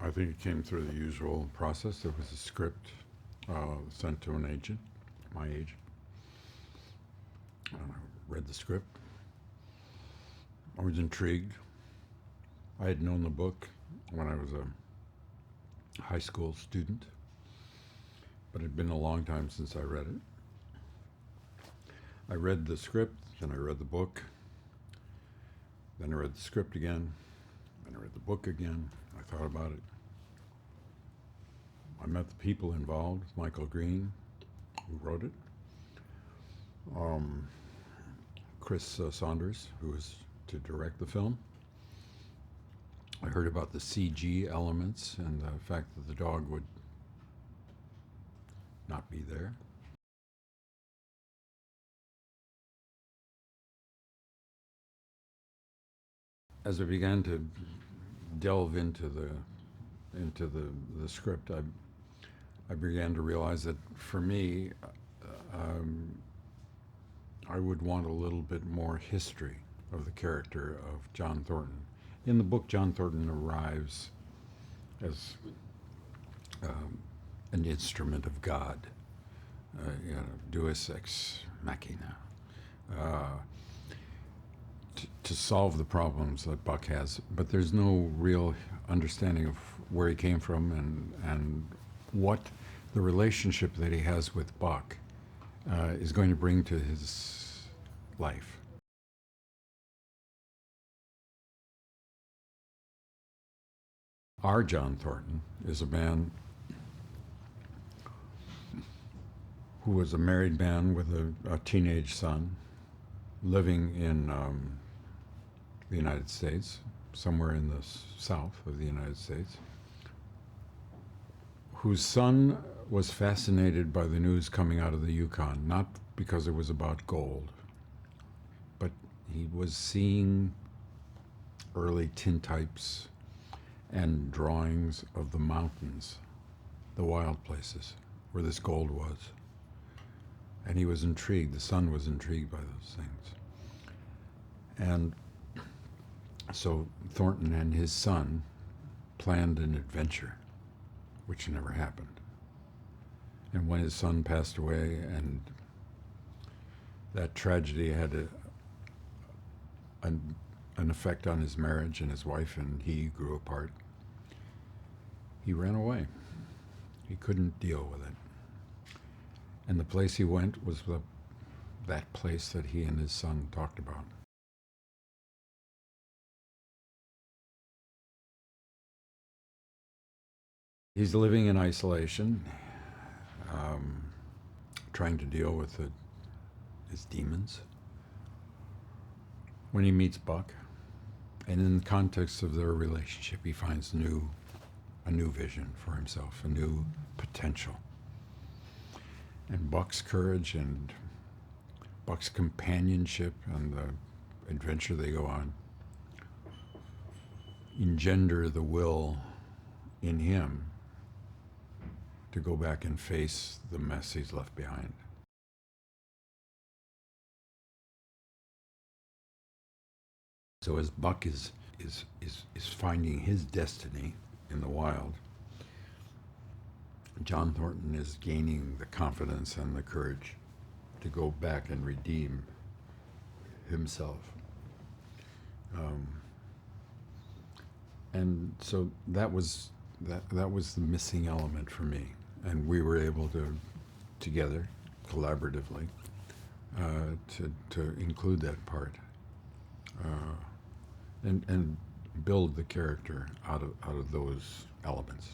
I think it came through the usual process. There was a script sent to an agent, my agent. And I read the script. I was intrigued. I had known the book when I was a high school student, but it had been a long time since I read it. I read the script, then I read the book, then I read the script again, then I read the book again. I thought about it. I met the people involved, Michael Green, who wrote it, Chris Saunders, who was to direct the film. I heard about the CG elements and the fact that the dog would not be there. As I began to delve into the script, I began to realize that for me, I would want a little bit more history of the character of John Thornton. In the book, John Thornton arrives as an instrument of God, deus ex machina, to solve the problems that Buck has. But there's no real understanding of where he came from and what the relationship that he has with Buck is going to bring to his life. Our John Thornton is a man who was a married man with a teenage son living in the United States, somewhere in the south of the United States, whose son was fascinated by the news coming out of the Yukon, not because it was about gold, but he was seeing early tintypes and drawings of the mountains, the wild places where this gold was. And he was intrigued, the son was intrigued by those things. And so Thornton and his son planned an adventure, which never happened. And when his son passed away, and that tragedy had an effect on his marriage, and his wife and he grew apart, he ran away. He couldn't deal with it. And the place he went was that place that he and his son talked about. He's living in isolation, trying to deal with his demons. When he meets Buck, and in the context of their relationship, he finds a new vision for himself, a new potential. And Buck's courage and Buck's companionship and the adventure they go on engender the will in him to go back and face the mess he's left behind. So as Buck is finding his destiny in the wild, John Thornton is gaining the confidence and the courage to go back and redeem himself. And so that was the missing element for me, and we were able to, together, collaboratively, to include that part, and build the character out of those elements.